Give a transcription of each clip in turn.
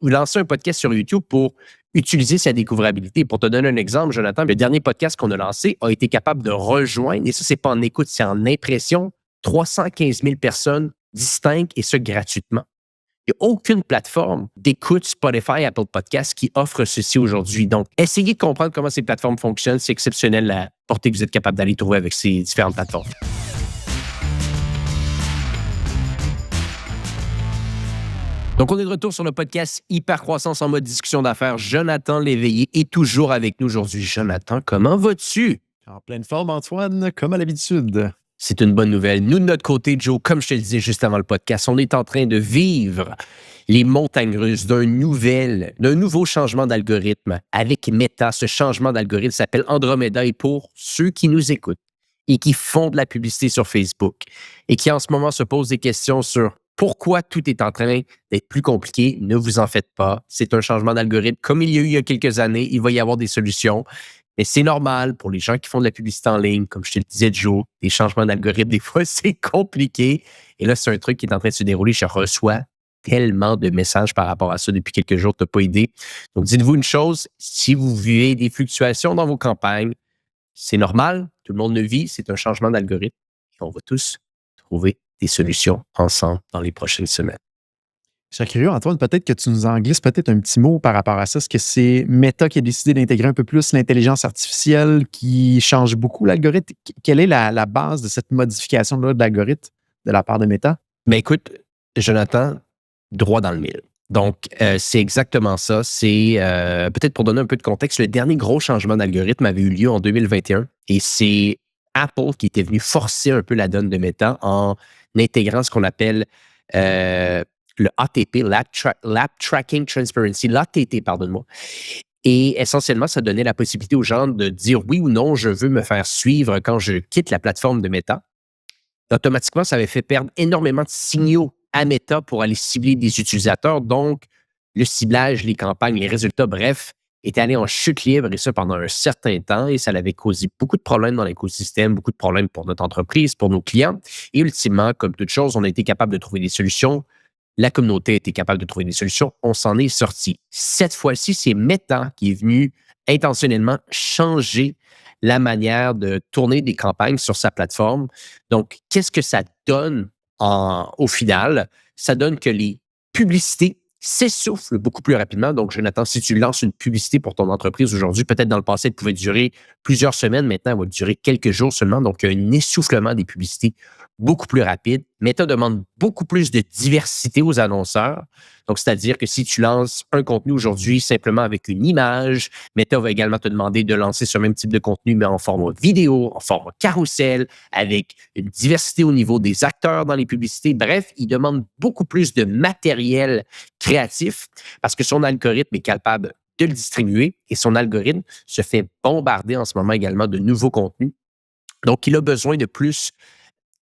lancer un podcast sur YouTube pour utiliser sa découvrabilité. Pour te donner un exemple, Jonathan, le dernier podcast qu'on a lancé a été capable de rejoindre, et ça, c'est pas en écoute, c'est en impression, 315 000 personnes distinctes et ce, gratuitement. Il n'y a aucune plateforme d'écoute Spotify, Apple Podcasts qui offre ceci aujourd'hui. Donc, essayez de comprendre comment ces plateformes fonctionnent. C'est exceptionnel la portée que vous êtes capable d'aller trouver avec ces différentes plateformes. Donc, on est de retour sur le podcast Hypercroissance en mode discussion d'affaires. Jonathan Léveillé est toujours avec nous aujourd'hui. Jonathan, comment vas-tu? En pleine forme, Antoine, comme à l'habitude. C'est une bonne nouvelle. Nous, de notre côté, Joe, comme je te le disais juste avant le podcast, on est en train de vivre les montagnes russes d'un nouveau changement d'algorithme avec Meta. Ce changement d'algorithme s'appelle Andromeda. Et pour ceux qui nous écoutent et qui font de la publicité sur Facebook et qui en ce moment se posent des questions sur pourquoi tout est en train d'être plus compliqué, ne vous en faites pas. C'est un changement d'algorithme. Comme il y a eu il y a quelques années, il va y avoir des solutions. Mais c'est normal pour les gens qui font de la publicité en ligne, comme je te le disais, Joe, des changements d'algorithme, des fois, c'est compliqué. Et là, c'est un truc qui est en train de se dérouler. Je reçois tellement de messages par rapport à ça depuis quelques jours, tu n'as pas idée. Donc, dites-vous une chose, si vous vivez des fluctuations dans vos campagnes, c'est normal, tout le monde le vit, c'est un changement d'algorithme. Et on va tous trouver des solutions ensemble dans les prochaines semaines. Je serais curieux, Antoine, peut-être que tu nous en glisses peut-être un petit mot par rapport à ça. Est-ce que c'est Meta qui a décidé d'intégrer un peu plus l'intelligence artificielle qui change beaucoup l'algorithme? Quelle est la base de cette modification-là de l'algorithme de la part de Meta? Mais écoute, Jonathan, droit dans le mille. Donc, c'est exactement ça. C'est, peut-être pour donner un peu de contexte, le dernier gros changement d'algorithme avait eu lieu en 2021 et c'est Apple qui était venu forcer un peu la donne de Meta en intégrant ce qu'on appelle le ATP, l'App Tracking Transparency, l'ATT, pardonne-moi. Et essentiellement, ça donnait la possibilité aux gens de dire oui ou non, je veux me faire suivre quand je quitte la plateforme de Meta. Automatiquement, ça avait fait perdre énormément de signaux à Meta pour aller cibler des utilisateurs. Donc, le ciblage, les campagnes, les résultats, bref, étaient allés en chute libre et ça pendant un certain temps et ça avait causé beaucoup de problèmes dans l'écosystème, beaucoup de problèmes pour notre entreprise, pour nos clients. Et ultimement, comme toute chose, on a été capable de trouver des solutions. La communauté a été capable de trouver des solutions. On s'en est sorti. Cette fois-ci, c'est Meta qui est venu intentionnellement changer la manière de tourner des campagnes sur sa plateforme. Donc, qu'est-ce que ça donne au final? Ça donne que les publicités s'essoufflent beaucoup plus rapidement. Donc, Jonathan, si tu lances une publicité pour ton entreprise aujourd'hui, peut-être dans le passé, elle pouvait durer plusieurs semaines. Maintenant, elle va durer quelques jours seulement. Donc, il y a un essoufflement des publicités beaucoup plus rapide. Meta demande beaucoup plus de diversité aux annonceurs. Donc, c'est-à-dire que si tu lances un contenu aujourd'hui simplement avec une image, Meta va également te demander de lancer ce même type de contenu, mais en format vidéo, en format carrousel, avec une diversité au niveau des acteurs dans les publicités. Bref, il demande beaucoup plus de matériel créatif parce que son algorithme est capable de le distribuer et son algorithme se fait bombarder en ce moment également de nouveaux contenus. Donc, il a besoin de plus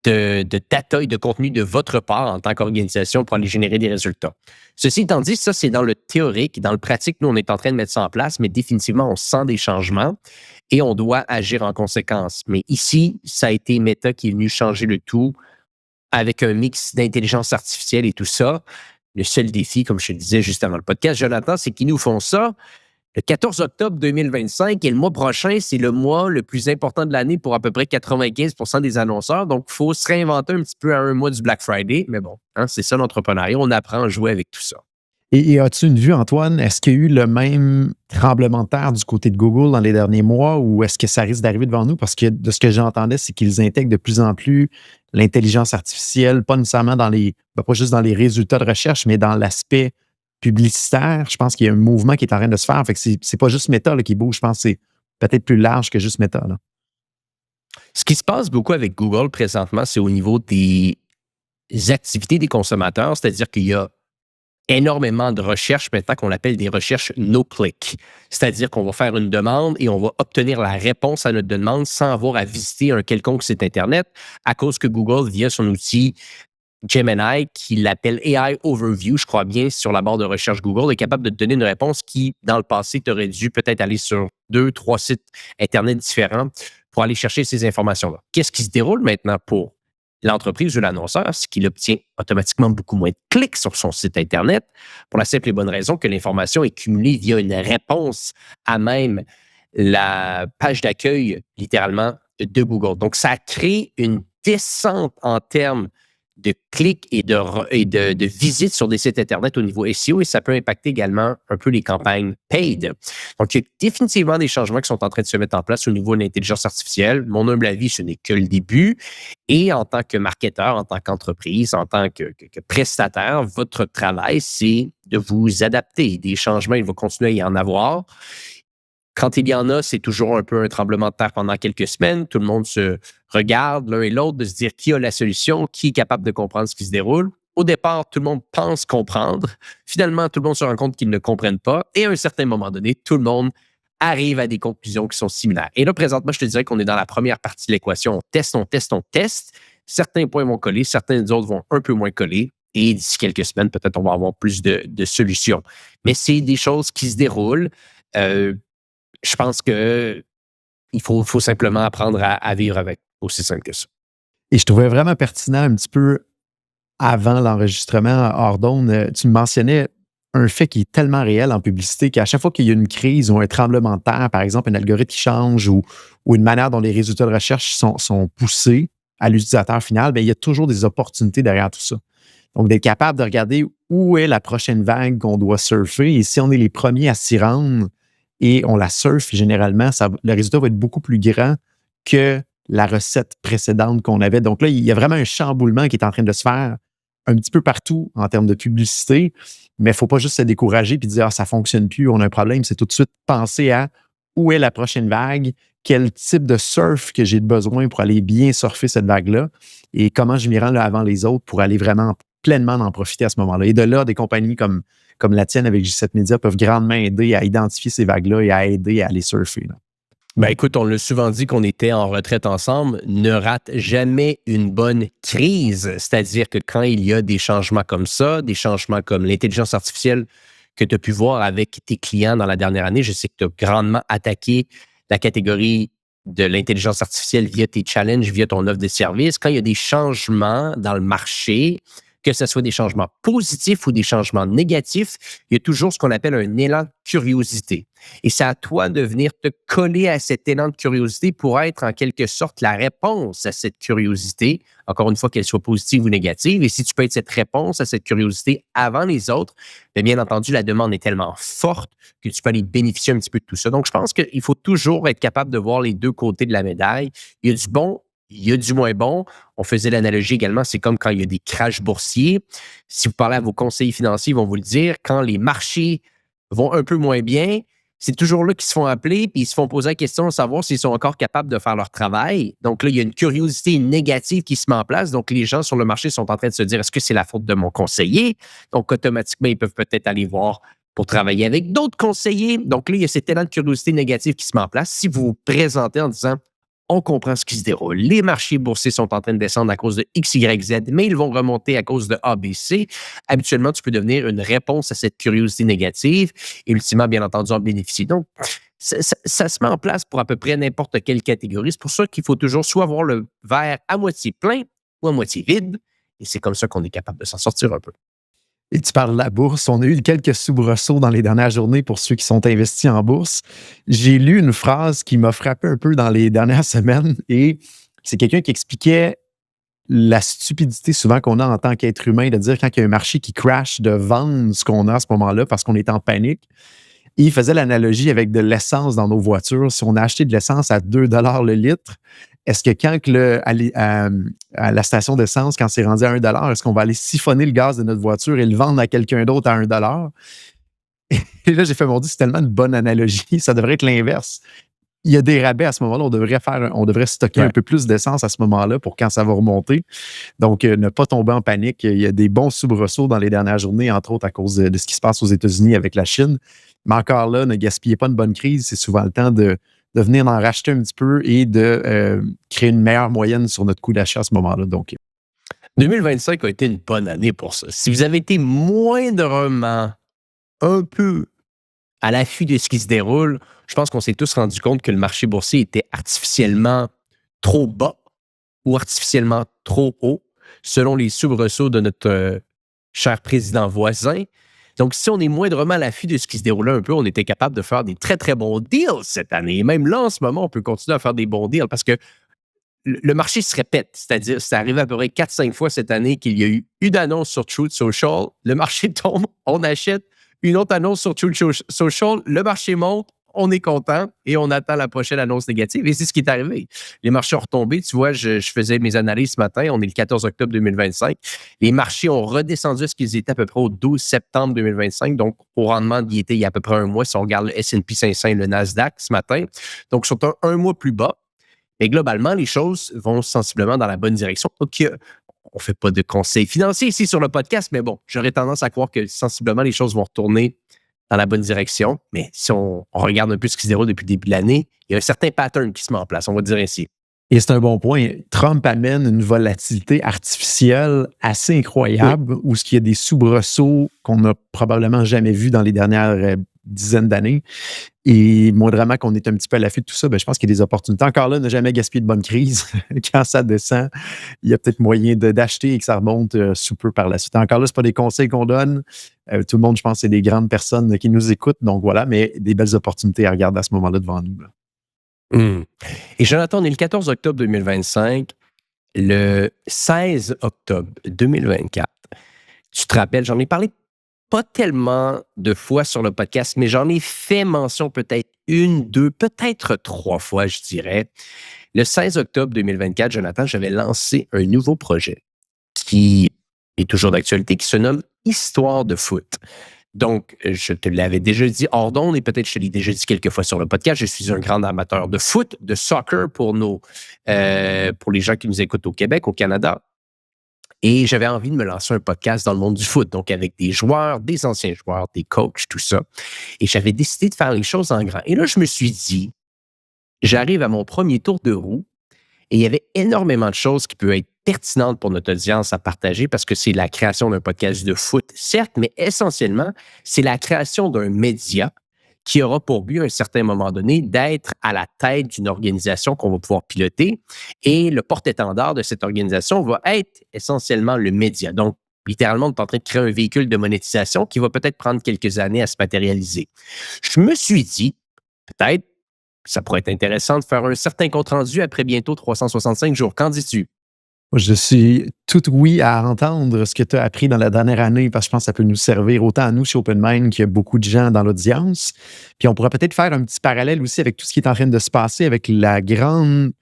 de data et de contenu de votre part en tant qu'organisation pour aller générer des résultats. Ceci étant dit, ça, c'est dans le théorique. Dans le pratique, nous, on est en train de mettre ça en place, mais définitivement, on sent des changements et on doit agir en conséquence. Mais ici, ça a été Meta qui est venu changer le tout avec un mix d'intelligence artificielle et tout ça. Le seul défi, comme je te le disais juste avant le podcast, Jonathan, c'est qu'ils nous font ça le 14 octobre 2025 et le mois prochain, c'est le mois le plus important de l'année pour à peu près 95% des annonceurs. Donc, il faut se réinventer un petit peu à un mois du Black Friday. Mais bon, hein, c'est ça l'entrepreneuriat. On apprend à jouer avec tout ça. Et as-tu une vue, Antoine? Est-ce qu'il y a eu le même tremblement de terre du côté de Google dans les derniers mois ou est-ce que ça risque d'arriver devant nous? Parce que de ce que j'entendais, c'est qu'ils intègrent de plus en plus l'intelligence artificielle, pas nécessairement pas juste dans les résultats de recherche, mais dans l'aspect publicitaire. Je pense qu'il y a un mouvement qui est en train de se faire. Fait que c'est pas juste Meta là, qui bouge. Je pense que c'est peut-être plus large que juste Meta. Là. Ce qui se passe beaucoup avec Google présentement, c'est au niveau des activités des consommateurs, c'est-à-dire qu'il y a énormément de recherches maintenant qu'on appelle des recherches no-click. C'est-à-dire qu'on va faire une demande et on va obtenir la réponse à notre demande sans avoir à visiter un quelconque site Internet à cause que Google, via son outil Gemini, qui l'appelle AI Overview, je crois bien, sur la barre de recherche Google, est capable de te donner une réponse qui, dans le passé, t'aurais dû peut-être aller sur 2, 3 sites Internet différents pour aller chercher ces informations-là. Qu'est-ce qui se déroule maintenant pour l'entreprise ou l'annonceur, c'est qu'il obtient automatiquement beaucoup moins de clics sur son site Internet pour la simple et bonne raison que l'information est cumulée via une réponse à même la page d'accueil, littéralement, de Google. Donc, ça crée une descente en termes de clics et de visites sur des sites Internet au niveau SEO et ça peut impacter également un peu les campagnes paid. Donc, il y a définitivement des changements qui sont en train de se mettre en place au niveau de l'intelligence artificielle. Mon humble avis, ce n'est que le début. Et en tant que marketeur, en tant qu'entreprise, en tant que prestataire, votre travail, c'est de vous adapter. Des changements, il va continuer à y en avoir. Quand il y en a, c'est toujours un peu un tremblement de terre pendant quelques semaines. Tout le monde se regarde l'un et l'autre de se dire qui a la solution, qui est capable de comprendre ce qui se déroule. Au départ, tout le monde pense comprendre. Finalement, tout le monde se rend compte qu'ils ne comprennent pas. Et à un certain moment donné, tout le monde arrive à des conclusions qui sont similaires. Et là, présentement, je te dirais qu'on est dans la première partie de l'équation. On teste, on teste, on teste. Certains points vont coller, certains autres vont un peu moins coller. Et d'ici quelques semaines, peut-être on va avoir plus de solutions. Mais c'est des choses qui se déroulent. Je pense que il faut simplement apprendre à vivre avec. Aussi simple que ça. Et je trouvais vraiment pertinent un petit peu avant l'enregistrement hors d'onde, tu me mentionnais un fait qui est tellement réel en publicité qu'à chaque fois qu'il y a une crise ou un tremblement de terre, par exemple, un algorithme qui change ou une manière dont les résultats de recherche sont poussés à l'utilisateur final, bien, il y a toujours des opportunités derrière tout ça. Donc, d'être capable de regarder où est la prochaine vague qu'on doit surfer et si on est les premiers à s'y rendre et on la surfe, généralement, le résultat va être beaucoup plus grand que la recette précédente qu'on avait. Donc là, il y a vraiment un chamboulement qui est en train de se faire un petit peu partout en termes de publicité, mais il ne faut pas juste se décourager et dire « Ah, ça ne fonctionne plus, on a un problème ». C'est tout de suite penser à où est la prochaine vague, quel type de surf que j'ai besoin pour aller bien surfer cette vague-là et comment je m'y rends là avant les autres pour aller vraiment pleinement en profiter à ce moment-là. Et de là, des compagnies comme la tienne avec J7 Media peuvent grandement aider à identifier ces vagues-là et à aider à les surfer. Là. Ben écoute, on l'a souvent dit qu'on était en retraite ensemble. Ne rate jamais une bonne crise. C'est-à-dire que quand il y a des changements comme ça, des changements comme l'intelligence artificielle que tu as pu voir avec tes clients dans la dernière année, je sais que tu as grandement attaqué la catégorie de l'intelligence artificielle via tes challenges, via ton offre de service. Quand il y a des changements dans le marché, que ce soit des changements positifs ou des changements négatifs, il y a toujours ce qu'on appelle un élan de curiosité. Et c'est à toi de venir te coller à cet élan de curiosité pour être en quelque sorte la réponse à cette curiosité, encore une fois qu'elle soit positive ou négative. Et si tu peux être cette réponse à cette curiosité avant les autres, bien entendu, la demande est tellement forte que tu peux aller bénéficier un petit peu de tout ça. Donc, je pense qu'il faut toujours être capable de voir les deux côtés de la médaille. Il y a du bon, il y a du moins bon. On faisait l'analogie également, c'est comme quand il y a des crashs boursiers. Si vous parlez à vos conseillers financiers, ils vont vous le dire, quand les marchés vont un peu moins bien, c'est toujours là qu'ils se font appeler puis ils se font poser la question de savoir s'ils sont encore capables de faire leur travail. Donc là, il y a une curiosité négative qui se met en place. Donc, les gens sur le marché sont en train de se dire, est-ce que c'est la faute de mon conseiller? Donc, automatiquement, ils peuvent peut-être aller voir pour travailler avec d'autres conseillers. Donc là, il y a cet élan de curiosité négative qui se met en place. Si vous vous présentez en disant, on comprend ce qui se déroule. Les marchés boursiers sont en train de descendre à cause de X, Y, Z, mais ils vont remonter à cause de A, B, C. Habituellement, tu peux devenir une réponse à cette curiosité négative et ultimement, bien entendu, en bénéficier. Donc, ça se met en place pour à peu près n'importe quelle catégorie. C'est pour ça qu'il faut toujours soit voir le verre à moitié plein ou à moitié vide. Et c'est comme ça qu'on est capable de s'en sortir un peu. Et tu parles de la bourse. On a eu quelques soubresauts dans les dernières journées pour ceux qui sont investis en bourse. J'ai lu une phrase qui m'a frappé un peu dans les dernières semaines et c'est quelqu'un qui expliquait la stupidité souvent qu'on a en tant qu'être humain de dire quand il y a un marché qui crash, de vendre ce qu'on a à ce moment-là parce qu'on est en panique. Et il faisait l'analogie avec de l'essence dans nos voitures. Si on a acheté de l'essence à 2 le litre, est-ce que quand à la station d'essence, quand c'est rendu à 1 est-ce qu'on va aller siphonner le gaz de notre voiture et le vendre à quelqu'un d'autre à 1 Et là, j'ai fait mon Dieu, c'est tellement une bonne analogie. Ça devrait être l'inverse. Il y a des rabais à ce moment-là. On devrait stocker un peu plus d'essence à ce moment-là pour quand ça va remonter. Donc, ne pas tomber en panique. Il y a des bons soubresauts dans les dernières journées, entre autres à cause de ce qui se passe aux États-Unis avec la Chine. Mais encore là, ne gaspillez pas une bonne crise. C'est souvent le temps de venir en racheter un petit peu et de créer une meilleure moyenne sur notre coût d'achat à ce moment-là. Donc, 2025 a été une bonne année pour ça. Si vous avez été moindrement un peu à l'affût de ce qui se déroule, je pense qu'on s'est tous rendu compte que le marché boursier était artificiellement trop bas ou artificiellement trop haut, selon les soubresauts de notre cher président voisin. Donc, si on est moindrement à l'affût de ce qui se déroulait un peu, on était capable de faire des très, très bons deals cette année. Et même là, en ce moment, on peut continuer à faire des bons deals parce que le marché se répète. C'est-à-dire, c'est arrivé à peu près 4-5 fois cette année qu'il y a eu une annonce sur Truth Social, le marché tombe, on achète une autre annonce sur Truth Social, le marché monte, on est content et on attend la prochaine annonce négative. Et c'est ce qui est arrivé. Les marchés ont retombé. Tu vois, je faisais mes analyses ce matin. On est le 14 octobre 2025. Les marchés ont redescendu à ce qu'ils étaient à peu près au 12 septembre 2025. Donc, au rendement d'y était il y a à peu près un mois, si on regarde le S&P 500 et le Nasdaq ce matin. Donc, ils sont un mois plus bas. Mais globalement, les choses vont sensiblement dans la bonne direction. Donc, on ne fait pas de conseils financiers ici sur le podcast, mais bon, j'aurais tendance à croire que sensiblement, les choses vont retourner dans la bonne direction. Mais si on regarde un peu ce qui se déroule depuis le début de l'année, il y a un certain pattern qui se met en place, on va dire ainsi. Et c'est un bon point. Trump amène une volatilité artificielle assez incroyable, où il y a des soubresauts qu'on n'a probablement jamais vus dans les dernières dizaines d'années. Et moindrement qu'on est un petit peu à l'affût de tout ça, je pense qu'il y a des opportunités. Encore là, ne jamais gaspiller de bonne crise. Quand ça descend, il y a peut-être moyen d'acheter et que ça remonte sous peu par la suite. Encore là, ce pas des conseils qu'on donne. Tout le monde, je pense, c'est des grandes personnes qui nous écoutent. Donc voilà, mais des belles opportunités à regarder à ce moment-là devant nous. Et Jonathan, on est le 14 octobre 2025. Le 16 octobre 2024, tu te rappelles, j'en ai parlé pas tellement de fois sur le podcast, mais j'en ai fait mention peut-être 1, 2, peut-être 3 fois, je dirais. Le 16 octobre 2024, Jonathan, j'avais lancé un nouveau projet qui est toujours d'actualité, qui se nomme Histoire de foot. Donc, je te l'avais déjà dit hors d'onde et peut-être je te l'ai déjà dit quelques fois sur le podcast, je suis un grand amateur de foot, de soccer pour les gens qui nous écoutent au Québec, au Canada. Et j'avais envie de me lancer un podcast dans le monde du foot, donc avec des joueurs, des anciens joueurs, des coachs, tout ça. Et j'avais décidé de faire les choses en grand. Et là, je me suis dit, j'arrive à mon premier tour de roue et il y avait énormément de choses qui peuvent être pertinentes pour notre audience à partager parce que c'est la création d'un podcast de foot, certes, mais essentiellement, c'est la création d'un média qui aura pour but, à un certain moment donné, d'être à la tête d'une organisation qu'on va pouvoir piloter. Et le porte-étendard de cette organisation va être essentiellement le média. Donc, littéralement, on est en train de créer un véhicule de monétisation qui va peut-être prendre quelques années à se matérialiser. Je me suis dit, peut-être, ça pourrait être intéressant de faire un certain compte-rendu après bientôt 365 jours. Qu'en dis-tu? Je suis tout oui à entendre ce que tu as appris dans la dernière année parce que je pense que ça peut nous servir autant à nous chez Open Mind qu'il y a beaucoup de gens dans l'audience. Puis on pourrait peut-être faire un petit parallèle aussi avec tout ce qui est en train de se passer avec la grande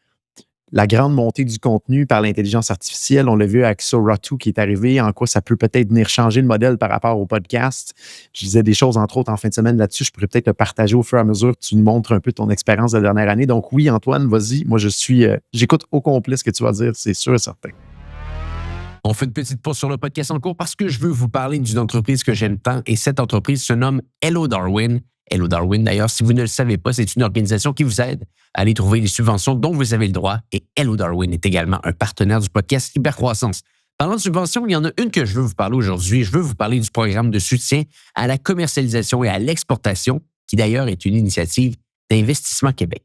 montée du contenu par l'intelligence artificielle. On l'a vu avec Sora 2 qui est arrivé, en quoi ça peut peut-être venir changer le modèle par rapport au podcast. Je disais des choses, entre autres, en fin de semaine là-dessus. Je pourrais peut-être le partager au fur et à mesure que tu nous montres un peu ton expérience de la dernière année. Donc oui, Antoine, vas-y. Moi, j'écoute au complet ce que tu vas dire, c'est sûr et certain. On fait une petite pause sur le podcast en cours parce que je veux vous parler d'une entreprise que j'aime tant et cette entreprise se nomme Hello Darwin. Hello Darwin, d'ailleurs, si vous ne le savez pas, c'est une organisation qui vous aide à aller trouver les subventions dont vous avez le droit. Et Hello Darwin est également un partenaire du podcast Hypercroissance. Parlant de subventions, il y en a une que je veux vous parler aujourd'hui. Je veux vous parler du programme de soutien à la commercialisation et à l'exportation, qui d'ailleurs est une initiative d'Investissement Québec.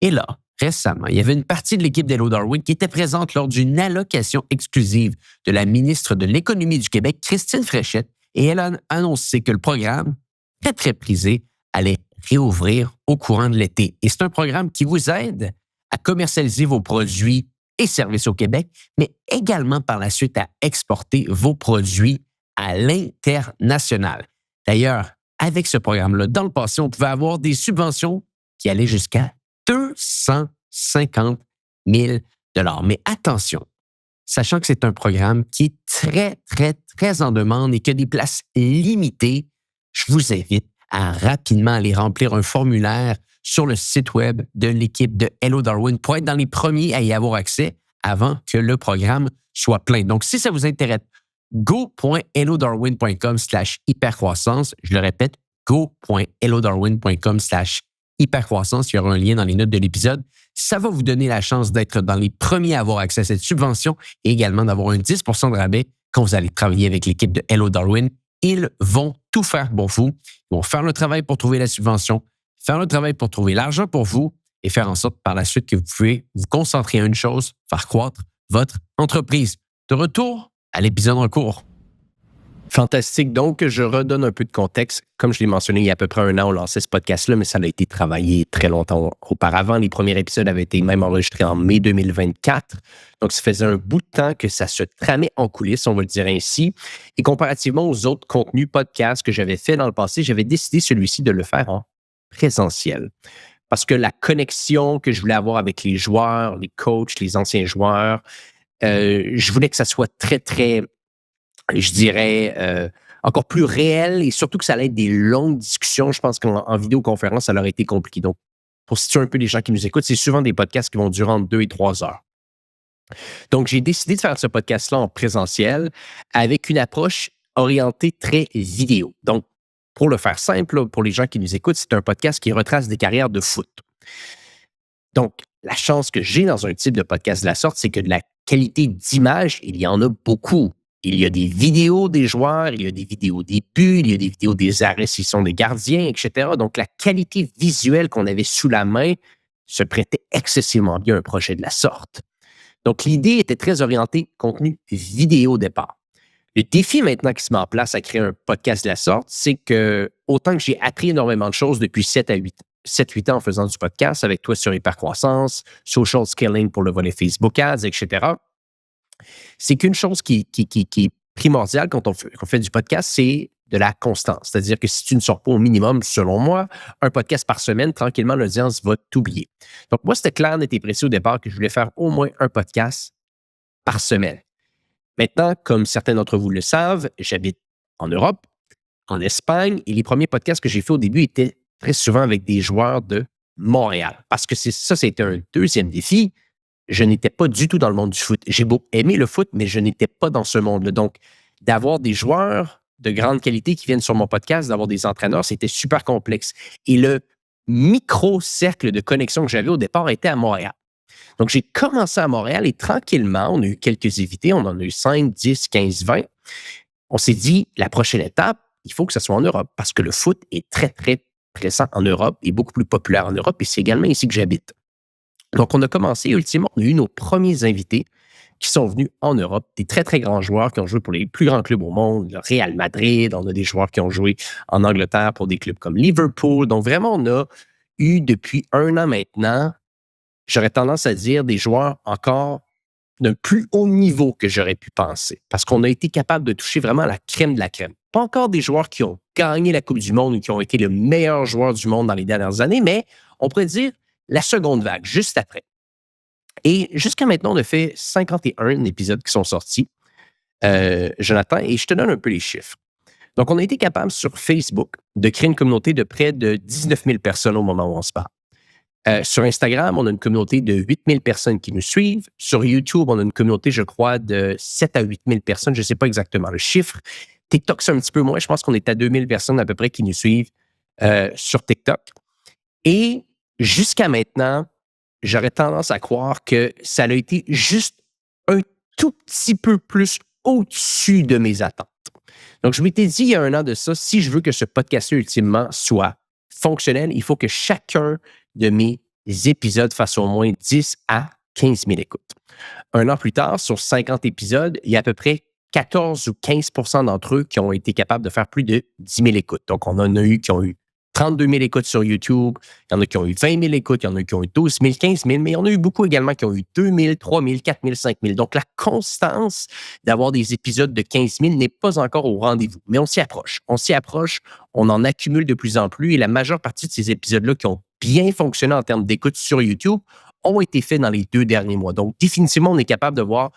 Et là, récemment, il y avait une partie de l'équipe d'Hello Darwin qui était présente lors d'une allocation exclusive de la ministre de l'Économie du Québec, Christine Fréchette, et elle a annoncé que le programme, très, très prisé, allait réouvrir au courant de l'été. Et c'est un programme qui vous aide à commercialiser vos produits et services au Québec, mais également par la suite à exporter vos produits à l'international. D'ailleurs, avec ce programme-là, dans le passé, on pouvait avoir des subventions qui allaient jusqu'à 250 000 $. Mais attention, sachant que c'est un programme qui est très, très, très en demande et qui a des places limitées, je vous invite à rapidement aller remplir un formulaire sur le site web de l'équipe de Hello Darwin pour être dans les premiers à y avoir accès avant que le programme soit plein. Donc, si ça vous intéresse, go.hellodarwin.com/hypercroissance. Je le répète, go.hellodarwin.com/hypercroissance. Il y aura un lien dans les notes de l'épisode. Ça va vous donner la chance d'être dans les premiers à avoir accès à cette subvention et également d'avoir un 10 % de rabais quand vous allez travailler avec l'équipe de Hello Darwin. Ils vont tout faire pour vous. Ils vont faire le travail pour trouver la subvention, faire le travail pour trouver l'argent pour vous et faire en sorte par la suite que vous pouvez vous concentrer à une chose, faire croître votre entreprise. De retour à l'épisode en cours. Fantastique. Donc, je redonne un peu de contexte. Comme je l'ai mentionné, il y a à peu près un an, on lançait ce podcast-là, mais ça a été travaillé très longtemps auparavant. Les premiers épisodes avaient été même enregistrés en mai 2024. Donc, ça faisait un bout de temps que ça se tramait en coulisses, on va le dire ainsi. Et comparativement aux autres contenus podcasts que j'avais fait dans le passé, j'avais décidé celui-ci de le faire en présentiel. Parce que la connexion que je voulais avoir avec les joueurs, les coachs, les anciens joueurs, je voulais que ça soit très, très, je dirais, encore plus réel et surtout que ça allait être des longues discussions. Je pense qu'en vidéoconférence, ça aurait été compliqué. Donc, pour situer un peu les gens qui nous écoutent, c'est souvent des podcasts qui vont durer entre 2 et 3 heures. Donc, j'ai décidé de faire ce podcast-là en présentiel avec une approche orientée très vidéo. Donc, pour le faire simple, là, pour les gens qui nous écoutent, c'est un podcast qui retrace des carrières de foot. Donc, la chance que j'ai dans un type de podcast de la sorte, c'est que de la qualité d'image, il y en a beaucoup. Il y a des vidéos des joueurs, il y a des vidéos des buts, il y a des vidéos des arrêts s'ils sont des gardiens, etc. Donc, la qualité visuelle qu'on avait sous la main se prêtait excessivement bien à un projet de la sorte. Donc, l'idée était très orientée contenu vidéo au départ. Le défi maintenant qui se met en place à créer un podcast de la sorte, c'est que autant que j'ai appris énormément de choses depuis 7-8 ans en faisant du podcast avec toi sur Hypercroissance, Social Scaling pour le volet Facebook Ads, etc., c'est qu'une chose qui est primordiale quand on fait du podcast, c'est de la constance. C'est-à-dire que si tu ne sors pas au minimum, selon moi, un podcast par semaine, tranquillement, l'audience va t'oublier. Donc, moi, c'était clair, net et précis au départ que je voulais faire au moins un podcast par semaine. Maintenant, comme certains d'entre vous le savent, j'habite en Europe, en Espagne, et les premiers podcasts que j'ai fait au début étaient très souvent avec des joueurs de Montréal. Parce que c'était un deuxième défi. Je n'étais pas du tout dans le monde du foot. J'ai beau aimer le foot, mais je n'étais pas dans ce monde-là. Donc, d'avoir des joueurs de grande qualité qui viennent sur mon podcast, d'avoir des entraîneurs, c'était super complexe. Et le micro-cercle de connexion que j'avais au départ était à Montréal. Donc, j'ai commencé à Montréal et tranquillement, on a eu quelques invités, on en a eu 5, 10, 15, 20. On s'est dit, la prochaine étape, il faut que ce soit en Europe parce que le foot est très, très présent en Europe et beaucoup plus populaire en Europe et c'est également ici que j'habite. Donc, on a commencé, ultimement, on a eu nos premiers invités qui sont venus en Europe, des très, très grands joueurs qui ont joué pour les plus grands clubs au monde, le Real Madrid, on a des joueurs qui ont joué en Angleterre pour des clubs comme Liverpool. Donc, vraiment, on a eu depuis 1 an maintenant, j'aurais tendance à dire des joueurs encore d'un plus haut niveau que j'aurais pu penser. Parce qu'on a été capable de toucher vraiment la crème de la crème. Pas encore des joueurs qui ont gagné la Coupe du Monde ou qui ont été le meilleur joueur du monde dans les dernières années, mais on pourrait dire la seconde vague, juste après. Et jusqu'à maintenant, on a fait 51 épisodes qui sont sortis, Jonathan, et je te donne un peu les chiffres. Donc, on a été capable sur Facebook de créer une communauté de près de 19 000 personnes au moment où on se parle. Sur Instagram, on a une communauté de 8 000 personnes qui nous suivent. Sur YouTube, on a une communauté, je crois, de 7 à 8 000 personnes. Je ne sais pas exactement le chiffre. TikTok, c'est un petit peu moins. Je pense qu'on est à 2 000 personnes à peu près qui nous suivent sur TikTok. Et jusqu'à maintenant, j'aurais tendance à croire que ça a été juste un tout petit peu plus au-dessus de mes attentes. Donc, je m'étais dit il y a 1 an de ça, si je veux que ce podcast ultimement soit fonctionnel, il faut que chacun de mes épisodes fasse au moins 10 à 15 000 écoutes. 1 an plus tard, sur 50 épisodes, il y a à peu près 14 ou 15 d'entre eux qui ont été capables de faire plus de 10 000 écoutes. Donc, on en a eu qui ont eu 32 000 écoutes sur YouTube, il y en a qui ont eu 20 000 écoutes, il y en a qui ont eu 12 000, 15 000, mais il y en a eu beaucoup également qui ont eu 2 000, 3 000, 4 000, 5 000. Donc, la constance d'avoir des épisodes de 15 000 n'est pas encore au rendez-vous, mais on s'y approche. On s'y approche, on en accumule de plus en plus et la majeure partie de ces épisodes-là qui ont bien fonctionné en termes d'écoute sur YouTube ont été faits dans les 2 derniers mois. Donc, définitivement, on est capable de voir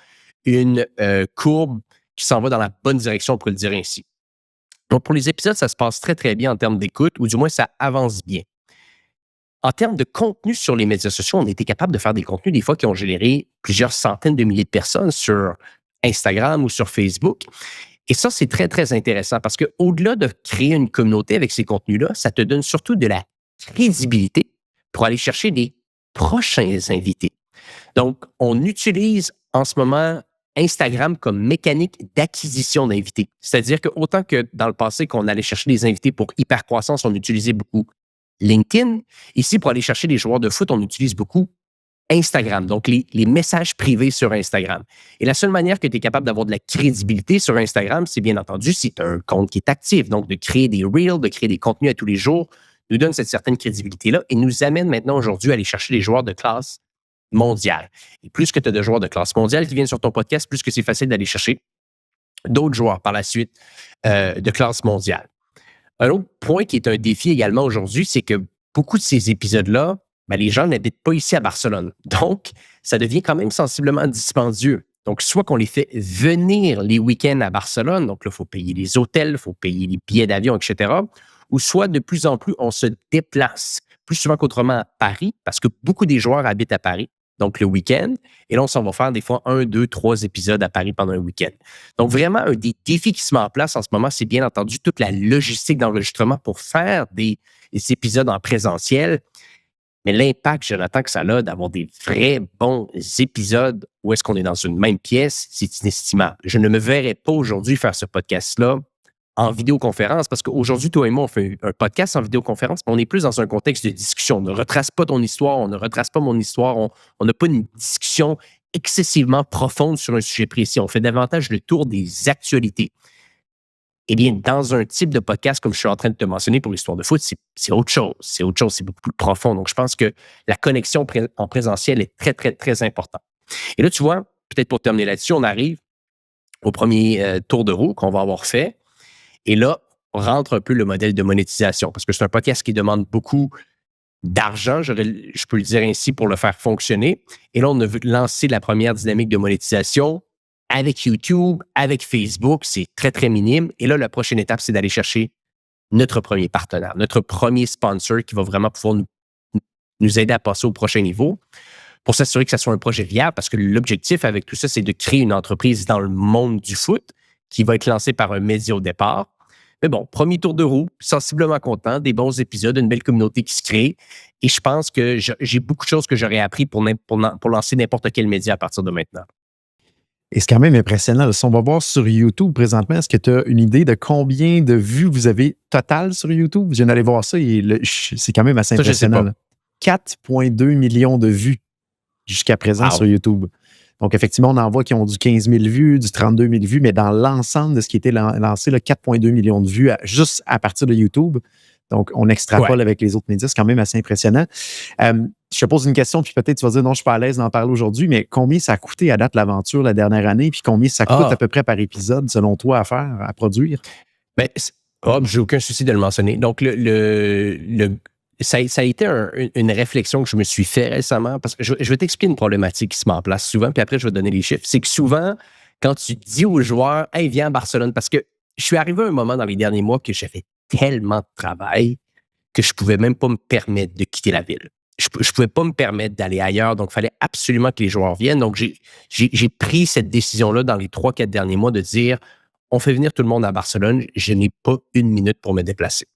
une courbe qui s'en va dans la bonne direction, on pourrait le dire ainsi. Donc, pour les épisodes, ça se passe très, très bien en termes d'écoute, ou du moins, ça avance bien. En termes de contenu sur les médias sociaux, on était capable de faire des contenus, des fois, qui ont généré plusieurs centaines de milliers de personnes sur Instagram ou sur Facebook. Et ça, c'est très, très intéressant parce qu'au-delà de créer une communauté avec ces contenus-là, ça te donne surtout de la crédibilité pour aller chercher des prochains invités. Donc, on utilise en ce moment Instagram comme mécanique d'acquisition d'invités. C'est-à-dire que autant que dans le passé qu'on allait chercher des invités pour Hypercroissance, on utilisait beaucoup LinkedIn. Ici, pour aller chercher des joueurs de foot, on utilise beaucoup Instagram, donc les messages privés sur Instagram. Et la seule manière que tu es capable d'avoir de la crédibilité sur Instagram, c'est bien entendu si tu as un compte qui est actif. Donc, de créer des reels, de créer des contenus à tous les jours, nous donne cette certaine crédibilité-là et nous amène maintenant aujourd'hui à aller chercher des joueurs de classe mondiale. Et plus que tu as de joueurs de classe mondiale qui viennent sur ton podcast, plus que c'est facile d'aller chercher d'autres joueurs par la suite de classe mondiale. Un autre point qui est un défi également aujourd'hui, c'est que beaucoup de ces épisodes-là, les gens n'habitent pas ici à Barcelone. Donc, ça devient quand même sensiblement dispendieux. Donc, soit qu'on les fait venir les week-ends à Barcelone, donc là, il faut payer les hôtels, il faut payer les billets d'avion, etc. Ou soit de plus en plus, on se déplace plus souvent qu'autrement à Paris, parce que beaucoup des joueurs habitent à Paris, donc le week-end. Et là, on s'en va faire des fois 1, 2, 3 épisodes à Paris pendant un week-end. Donc, vraiment, un des défis qui se met en place en ce moment, c'est bien entendu toute la logistique d'enregistrement pour faire des épisodes en présentiel. Mais l'impact, Jonathan, que ça a d'avoir des vrais bons épisodes où est-ce qu'on est dans une même pièce, c'est inestimable. Je ne me verrais pas aujourd'hui faire ce podcast-là en vidéoconférence parce qu'aujourd'hui, toi et moi, on fait un podcast en vidéoconférence, mais on est plus dans un contexte de discussion. On ne retrace pas ton histoire, on ne retrace pas mon histoire, on n'a pas une discussion excessivement profonde sur un sujet précis. On fait davantage le tour des actualités. Eh bien, dans un type de podcast comme je suis en train de te mentionner pour l'histoire de foot, c'est autre chose. C'est autre chose, c'est beaucoup plus profond. Donc, je pense que la connexion en présentiel est très, très, très importante. Et là, tu vois, peut-être pour terminer là-dessus, on arrive au premier tour de roue qu'on va avoir fait. Et là, on rentre un peu le modèle de monétisation parce que c'est un podcast qui demande beaucoup d'argent, je peux le dire ainsi, pour le faire fonctionner. Et là, on a lancé la première dynamique de monétisation avec YouTube, avec Facebook, c'est très, très minime. Et là, la prochaine étape, c'est d'aller chercher notre premier partenaire, notre premier sponsor qui va vraiment pouvoir nous aider à passer au prochain niveau pour s'assurer que ça soit un projet viable parce que l'objectif avec tout ça, c'est de créer une entreprise dans le monde du foot qui va être lancée par un média au départ. Mais bon, premier tour de roue, sensiblement content, des bons épisodes, une belle communauté qui se crée. Et je pense que j'ai beaucoup de choses que j'aurais appris pour lancer n'importe quel média à partir de maintenant. Et c'est quand même impressionnant. Si on va voir sur YouTube présentement, est-ce que tu as une idée de combien de vues vous avez total sur YouTube? Je viens d'aller voir ça et c'est quand même assez impressionnant. 4,2 millions de vues jusqu'à présent sur YouTube. Donc, effectivement, on en voit qui ont du 15 000 vues, du 32 000 vues, mais dans l'ensemble de ce qui a été lancé, 4,2 millions de vues juste à partir de YouTube. Donc, on extrapole avec les autres médias. C'est quand même assez impressionnant. Je te pose une question, puis peut-être tu vas dire non, je ne suis pas à l'aise d'en parler aujourd'hui, mais combien ça a coûté à date l'aventure la dernière année, puis combien ça coûte à peu près par épisode, selon toi, à faire, à produire? Bien, j'ai aucun souci de le mentionner. Donc, ça a été une réflexion que je me suis fait récemment, parce que je vais t'expliquer une problématique qui se met en place souvent, puis après, je vais te donner les chiffres. C'est que souvent, quand tu dis aux joueurs, « Hey, viens à Barcelone », parce que je suis arrivé à un moment dans les derniers mois que j'avais tellement de travail que je ne pouvais même pas me permettre de quitter la ville. Je ne pouvais pas me permettre d'aller ailleurs, donc il fallait absolument que les joueurs viennent. Donc, j'ai pris cette décision-là dans les 3-4 derniers mois de dire, on fait venir tout le monde à Barcelone, je n'ai pas une minute pour me déplacer.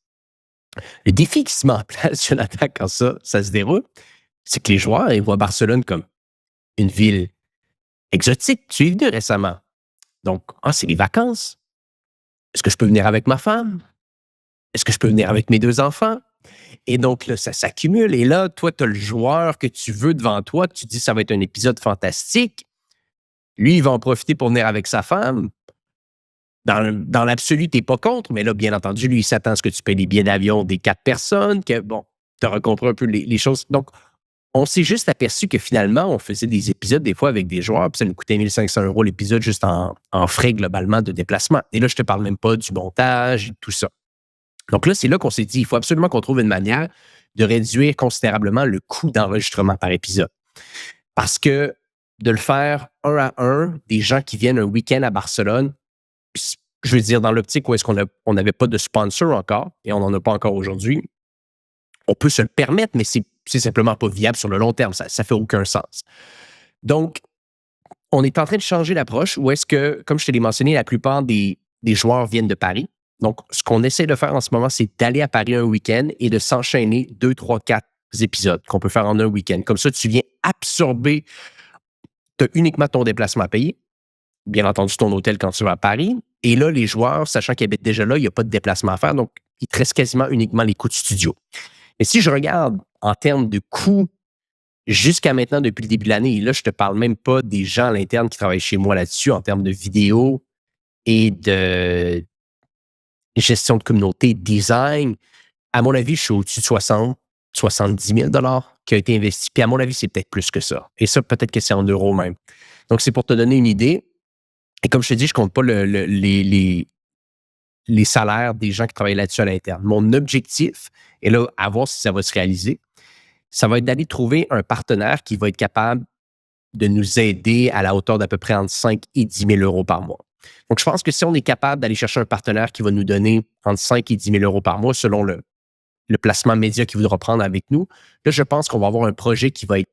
Le défi qui se met en place, Jonathan, quand ça se déroule, c'est que les joueurs, ils voient Barcelone comme une ville exotique. Tu es venu récemment. Donc, c'est les vacances. Est-ce que je peux venir avec ma femme? Est-ce que je peux venir avec mes 2 enfants? Et donc, là, ça s'accumule. Et là, toi, tu as le joueur que tu veux devant toi, tu dis ça va être un épisode fantastique. Lui, il va en profiter pour venir avec sa femme. Dans l'absolu, tu n'es pas contre, mais là, bien entendu, lui, il s'attend à ce que tu payes les billets d'avion des 4 personnes, que bon, tu auras compris un peu les choses. Donc, on s'est juste aperçu que finalement, on faisait des épisodes des fois avec des joueurs, puis ça nous coûtait 1 500 € l'épisode juste en frais globalement de déplacement. Et là, je ne te parle même pas du montage et tout ça. Donc là, c'est là qu'on s'est dit, il faut absolument qu'on trouve une manière de réduire considérablement le coût d'enregistrement par épisode. Parce que de le faire 1 à 1, des gens qui viennent un week-end à Barcelone, je veux dire, dans l'optique où est-ce qu'on n'avait pas de sponsor encore, et on n'en a pas encore aujourd'hui, on peut se le permettre, mais c'est simplement pas viable sur le long terme. Ça ne fait aucun sens. Donc, on est en train de changer l'approche où est-ce que, comme je te l'ai mentionné, la plupart des joueurs viennent de Paris. Donc, ce qu'on essaie de faire en ce moment, c'est d'aller à Paris un week-end et de s'enchaîner 2, 3, 4 épisodes qu'on peut faire en un week-end. Comme ça, tu viens absorber, tu as uniquement ton déplacement à payer, bien entendu ton hôtel quand tu vas à Paris. Et là, les joueurs, sachant qu'ils habitent déjà là, il n'y a pas de déplacement à faire, donc il te reste quasiment uniquement les coûts de studio. Mais si je regarde en termes de coûts jusqu'à maintenant, depuis le début de l'année, et là, je te parle même pas des gens à l'interne qui travaillent chez moi là-dessus en termes de vidéo et de gestion de communauté, design. À mon avis, je suis au-dessus de 70 000 qui a été investi. Puis à mon avis, c'est peut-être plus que ça. Et ça, peut-être que c'est en euros même. Donc, c'est pour te donner une idée. Et comme je te dis, je compte pas les salaires des gens qui travaillent là-dessus à l'interne. Mon objectif, et là, à voir si ça va se réaliser, ça va être d'aller trouver un partenaire qui va être capable de nous aider à la hauteur d'à peu près entre 5 et 10 000 euros par mois. Donc, je pense que si on est capable d'aller chercher un partenaire qui va nous donner entre 5 et 10 000 euros par mois selon le placement média qu'il voudra prendre avec nous, là, je pense qu'on va avoir un projet qui va être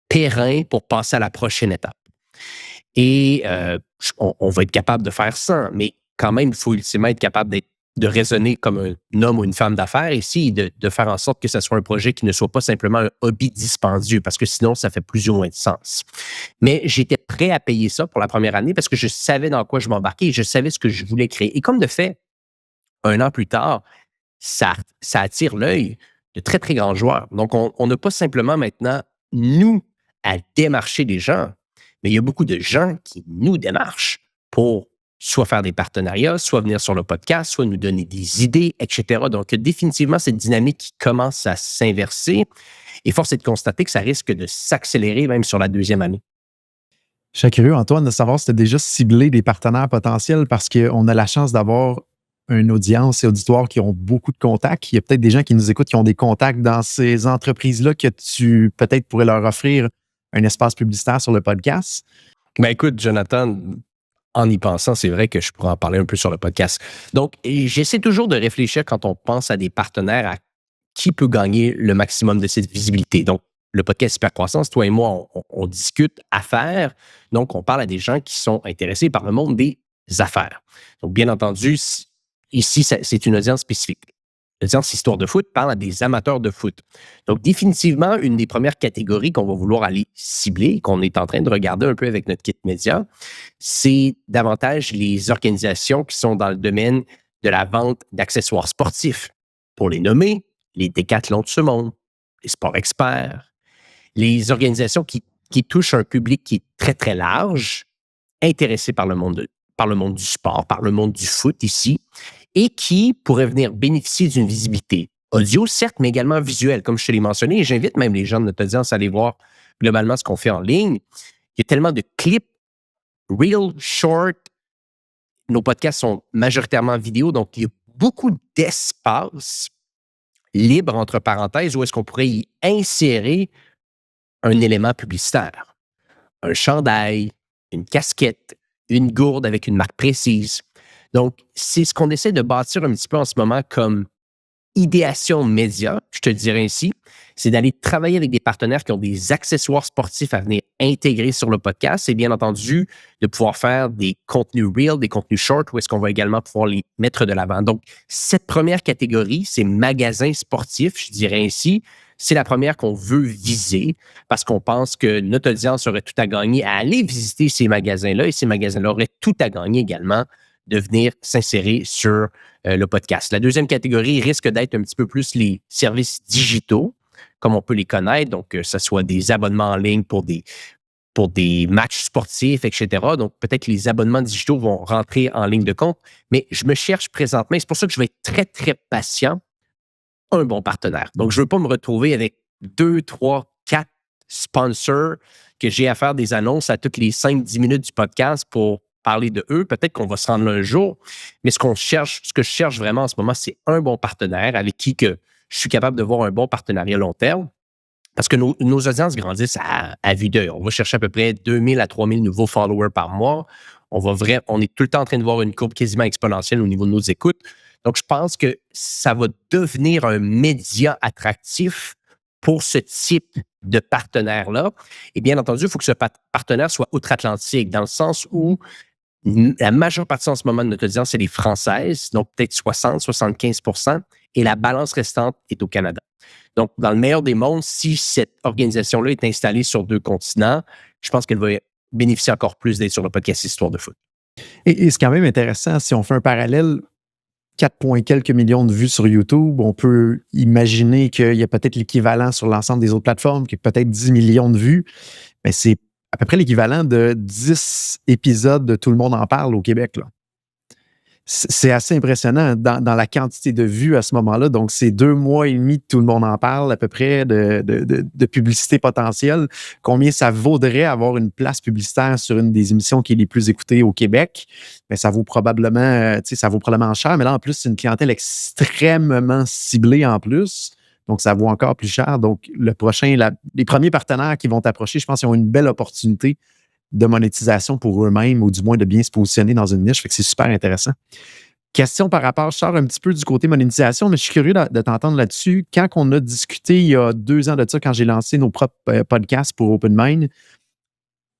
périn pour passer à la prochaine étape. Et on va être capable de faire ça, mais quand même, il faut ultimement être capable de raisonner comme un homme ou une femme d'affaires ici, de faire en sorte que ce soit un projet qui ne soit pas simplement un hobby dispendieux, parce que sinon, ça fait plus ou moins de sens. Mais j'étais prêt à payer ça pour la première année parce que je savais dans quoi je m'embarquais et je savais ce que je voulais créer. Et comme de fait, 1 an plus tard, ça attire l'œil de très, très grands joueurs. Donc, on n'a pas simplement maintenant, nous, à démarcher des gens, mais il y a beaucoup de gens qui nous démarchent pour soit faire des partenariats, soit venir sur le podcast, soit nous donner des idées, etc. Donc, définitivement, cette dynamique qui commence à s'inverser et force est de constater que ça risque de s'accélérer même sur la 2e année. Je serais curieux, Antoine, de savoir si tu as déjà ciblé des partenaires potentiels parce qu'on a la chance d'avoir une audience et auditoire qui ont beaucoup de contacts. Il y a peut-être des gens qui nous écoutent qui ont des contacts dans ces entreprises-là que tu peut-être pourrais leur offrir un espace publicitaire sur le podcast. Ben écoute, Jonathan, en y pensant, c'est vrai que je pourrais en parler un peu sur le podcast. Donc, j'essaie toujours de réfléchir quand on pense à des partenaires à qui peut gagner le maximum de cette visibilité. Donc, le podcast Hypercroissance, toi et moi, on discute affaires. Donc, on parle à des gens qui sont intéressés par le monde des affaires. Donc, bien entendu, ici, c'est une audience spécifique. L'audience Histoire de foot parle à des amateurs de foot. Donc, définitivement, une des premières catégories qu'on va vouloir aller cibler, qu'on est en train de regarder un peu avec notre kit média, c'est davantage les organisations qui sont dans le domaine de la vente d'accessoires sportifs. Pour les nommer, les Décathlon de ce monde, les Sports Experts, les organisations qui touchent un public qui est très, très large, intéressé par le monde du sport, par le monde du foot ici, et qui pourrait venir bénéficier d'une visibilité audio, certes, mais également visuelle, comme je te l'ai mentionné. Et j'invite même les gens de notre audience à aller voir globalement ce qu'on fait en ligne. Il y a tellement de clips, real, short. Nos podcasts sont majoritairement vidéo, donc il y a beaucoup d'espace libre, entre parenthèses, où est-ce qu'on pourrait y insérer un élément publicitaire. Un chandail, une casquette, une gourde avec une marque précise. Donc, c'est ce qu'on essaie de bâtir un petit peu en ce moment comme idéation média, je te dirais ainsi, c'est d'aller travailler avec des partenaires qui ont des accessoires sportifs à venir intégrer sur le podcast et bien entendu, de pouvoir faire des contenus real, des contenus short, où est-ce qu'on va également pouvoir les mettre de l'avant. Donc, cette première catégorie, ces magasins sportifs, je dirais ainsi, c'est la première qu'on veut viser parce qu'on pense que notre audience aurait tout à gagner à aller visiter ces magasins-là et ces magasins-là auraient tout à gagner également de venir s'insérer sur le podcast. La deuxième catégorie risque d'être un petit peu plus les services digitaux, comme on peut les connaître, donc que ce soit des abonnements en ligne pour des matchs sportifs, etc. Donc, peut-être que les abonnements digitaux vont rentrer en ligne de compte, mais je me cherche présentement, et c'est pour ça que je vais être très, très patient, un bon partenaire. Donc, je ne veux pas me retrouver avec 2, 3, 4 sponsors que j'ai à faire des annonces à toutes les 5-10 minutes du podcast pour parler de eux. Peut-être qu'on va se rendre là un jour, mais ce que je cherche vraiment en ce moment, c'est un bon partenaire avec qui que je suis capable de voir un bon partenariat long terme. Parce que nos audiences grandissent à vue d'œil. On va chercher à peu près 2000 à 3000 nouveaux followers par mois. On est tout le temps en train de voir une courbe quasiment exponentielle au niveau de nos écoutes. Donc, je pense que ça va devenir un média attractif pour ce type de partenaire-là. Et bien entendu, il faut que ce partenaire soit outre-Atlantique, dans le sens où la majeure partie en ce moment de notre audience, c'est les Françaises, donc peut-être 60-75 et la balance restante est au Canada. Donc, dans le meilleur des mondes, si cette organisation-là est installée sur 2 continents, je pense qu'elle va bénéficier encore plus d'être sur le podcast Histoire de foot. Et c'est quand même intéressant, si on fait un parallèle, 4 quelques millions de vues sur YouTube. On peut imaginer qu'il y a peut-être l'équivalent sur l'ensemble des autres plateformes, qui est peut-être 10 millions de vues. Mais c'est à peu près l'équivalent de 10 épisodes de Tout le monde en parle au Québec, là. C'est assez impressionnant dans la quantité de vues à ce moment-là. Donc, c'est 2 mois et demi de Tout le monde en parle, à peu près, de publicité potentielle. Combien ça vaudrait avoir une place publicitaire sur une des émissions qui est les plus écoutées au Québec? Mais ça vaut probablement, ça vaut probablement cher. Mais là, en plus, c'est une clientèle extrêmement ciblée en plus. Donc, ça vaut encore plus cher. Donc, les premiers partenaires qui vont t'approcher, je pense qu'ils ont une belle opportunité de monétisation pour eux-mêmes ou du moins de bien se positionner dans une niche. Fait que c'est super intéressant. Question par rapport, je sors un petit peu du côté monétisation, mais je suis curieux de t'entendre là-dessus. Quand on a discuté il y a 2 ans de ça, quand j'ai lancé nos propres podcasts pour OpenMind,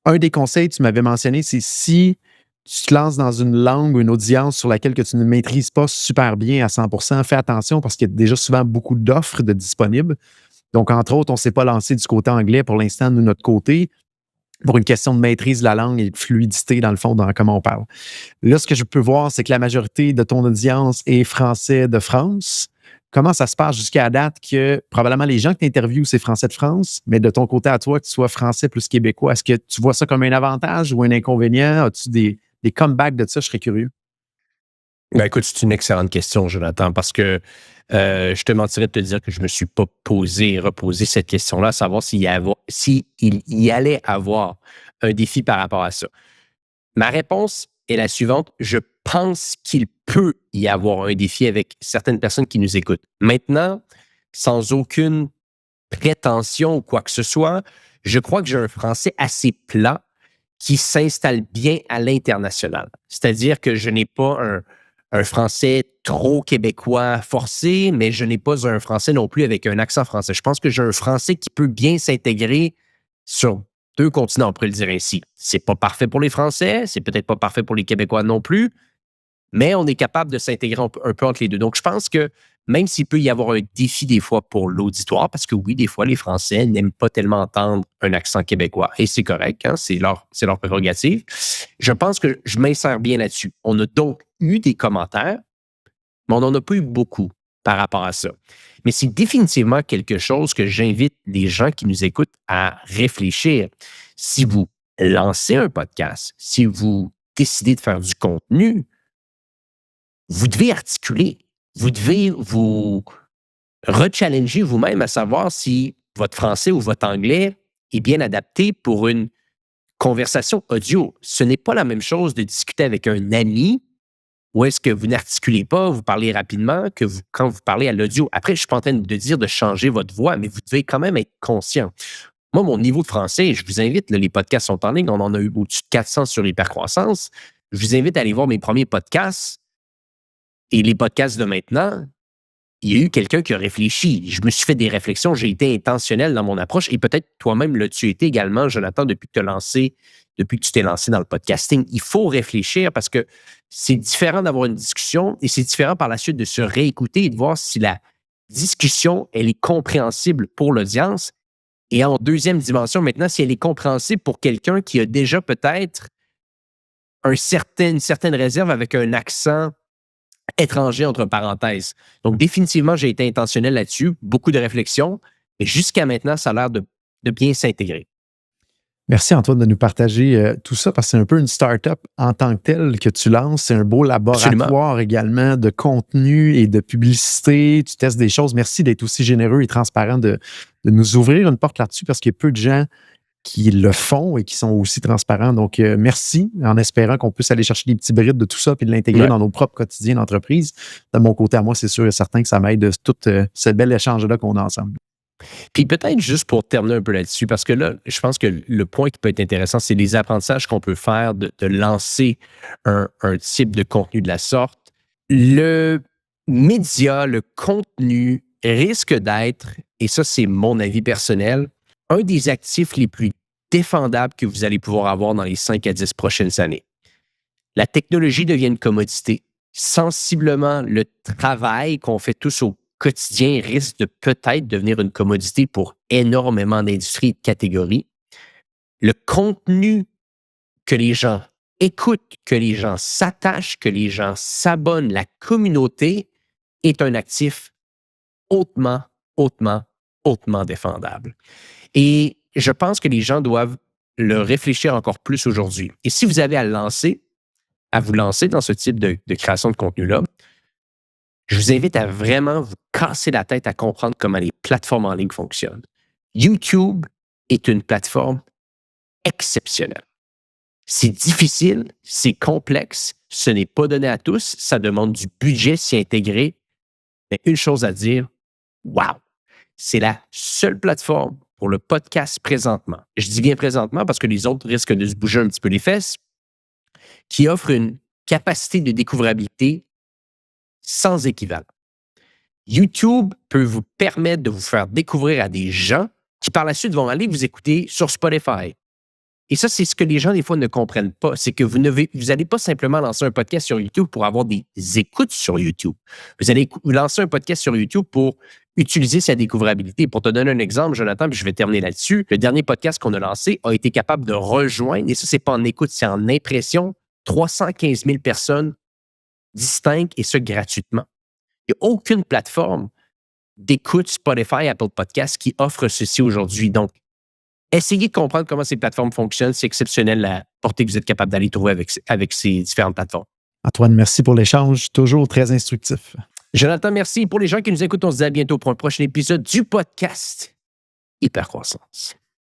un des conseils que tu m'avais mentionné, c'est si tu te lances dans une langue ou une audience sur laquelle que tu ne maîtrises pas super bien à 100%, fais attention parce qu'il y a déjà souvent beaucoup d'offres de disponibles. Donc, entre autres, on ne s'est pas lancé du côté anglais pour l'instant, de notre côté, pour une question de maîtrise de la langue et de fluidité, dans le fond, dans comment on parle. Là, ce que je peux voir, c'est que la majorité de ton audience est français de France. Comment ça se passe jusqu'à date que probablement les gens que tu interviews, c'est français de France, mais de ton côté à toi, que tu sois français plus québécois, est-ce que tu vois ça comme un avantage ou un inconvénient? As-tu des comebacks de ça? Je serais curieux. Ben écoute, c'est une excellente question, Jonathan, parce que je te mentirais de te dire que je ne me suis pas posé et reposé cette question-là, à savoir s'il y allait avoir un défi par rapport à ça. Ma réponse est la suivante. Je pense qu'il peut y avoir un défi avec certaines personnes qui nous écoutent. Maintenant, sans aucune prétention ou quoi que ce soit, je crois que j'ai un français assez plat qui s'installe bien à l'international. C'est-à-dire que je n'ai pas un français trop québécois forcé, mais je n'ai pas un français non plus avec un accent français. Je pense que j'ai un français qui peut bien s'intégrer sur 2 continents, on pourrait le dire ainsi. C'est pas parfait pour les Français, c'est peut-être pas parfait pour les Québécois non plus, mais on est capable de s'intégrer un peu entre les deux. Donc, je pense que même s'il peut y avoir un défi des fois pour l'auditoire, parce que oui, des fois, les Français n'aiment pas tellement entendre un accent québécois, et c'est correct, hein, c'est leur prérogative. Je pense que je m'insère bien là-dessus. On a donc eu des commentaires, mais on n'en a pas eu beaucoup par rapport à ça. Mais c'est définitivement quelque chose que j'invite les gens qui nous écoutent à réfléchir. Si vous lancez un podcast, si vous décidez de faire du contenu, vous devez articuler. Vous devez vous rechallenger vous-même à savoir si votre français ou votre anglais est bien adapté pour une conversation audio. Ce n'est pas la même chose de discuter avec un ami où est-ce que vous n'articulez pas, vous parlez rapidement, quand vous parlez à l'audio. Après, je ne suis pas en train de dire de changer votre voix, mais vous devez quand même être conscient. Moi, mon niveau de français, je vous invite, là, les podcasts sont en ligne, on en a eu au-dessus de 400 sur l'hypercroissance. Je vous invite à aller voir mes premiers podcasts et les podcasts de maintenant. Il y a eu quelqu'un qui a réfléchi. Je me suis fait des réflexions, j'ai été intentionnel dans mon approche et peut-être toi-même l'as-tu été également, Jonathan, depuis que tu t'es lancé dans le podcasting. Il faut réfléchir parce que c'est différent d'avoir une discussion et c'est différent par la suite de se réécouter et de voir si la discussion, elle est compréhensible pour l'audience. Et en deuxième dimension, maintenant, si elle est compréhensible pour quelqu'un qui a déjà peut-être une certaine réserve avec un accent étranger entre parenthèses. Donc, définitivement, j'ai été intentionnel là-dessus, beaucoup de réflexions, mais jusqu'à maintenant, ça a l'air de bien s'intégrer. Merci Antoine de nous partager tout ça parce que c'est un peu une start-up en tant que telle que tu lances. C'est un beau laboratoire Absolument. également de contenu et de publicité. Tu testes des choses. Merci d'être aussi généreux et transparent de nous ouvrir une porte là-dessus parce qu'il y a peu de gens qui le font et qui sont aussi transparents. Donc, merci en espérant qu'on puisse aller chercher des petits brides de tout ça et de l'intégrer dans nos propres quotidiens d'entreprise. De mon côté à moi, c'est sûr et certain que ça m'aide tout ce bel échange-là qu'on a ensemble. Puis peut-être juste pour terminer un peu là-dessus, parce que là, je pense que le point qui peut être intéressant, c'est les apprentissages qu'on peut faire de lancer un type de contenu de la sorte. Le média, le contenu risque d'être, et ça c'est mon avis personnel, un des actifs les plus défendables que vous allez pouvoir avoir dans les 5 à 10 prochaines années. La technologie devient une commodité. Sensiblement, le travail qu'on fait tous au quotidien risque de peut-être devenir une commodité pour énormément d'industries et de catégories. Le contenu que les gens écoutent, que les gens s'attachent, que les gens s'abonnent. La communauté est un actif hautement, hautement, hautement défendable. Et je pense que les gens doivent le réfléchir encore plus aujourd'hui. Et si vous avez à vous lancer dans ce type de création de contenu-là, je vous invite à vraiment vous casser la tête à comprendre comment les plateformes en ligne fonctionnent. YouTube est une plateforme exceptionnelle. C'est difficile, c'est complexe, ce n'est pas donné à tous, ça demande du budget s'y intégrer. Mais une chose à dire, wow! C'est la seule plateforme pour le podcast présentement. Je dis bien présentement parce que les autres risquent de se bouger un petit peu les fesses, qui offre une capacité de découvrabilité sans équivalent. YouTube peut vous permettre de vous faire découvrir à des gens qui, par la suite, vont aller vous écouter sur Spotify. Et ça, c'est ce que les gens, des fois, ne comprennent pas. C'est que vous n'allez pas simplement lancer un podcast sur YouTube pour avoir des écoutes sur YouTube. Vous allez lancer un podcast sur YouTube pour utiliser sa découvrabilité. Pour te donner un exemple, Jonathan, puis je vais terminer là-dessus, le dernier podcast qu'on a lancé a été capable de rejoindre, et ça, c'est pas en écoute, c'est en impression, 315 000 personnes distinctes, et ce, gratuitement. Il n'y a aucune plateforme d'écoute Spotify, Apple Podcasts qui offre ceci aujourd'hui. Donc, essayez de comprendre comment ces plateformes fonctionnent. C'est exceptionnel la portée que vous êtes capable d'aller trouver avec ces différentes plateformes. Antoine, merci pour l'échange. Toujours très instructif. Jonathan, merci. Pour les gens qui nous écoutent, on se dit à bientôt pour un prochain épisode du podcast Hypercroissance.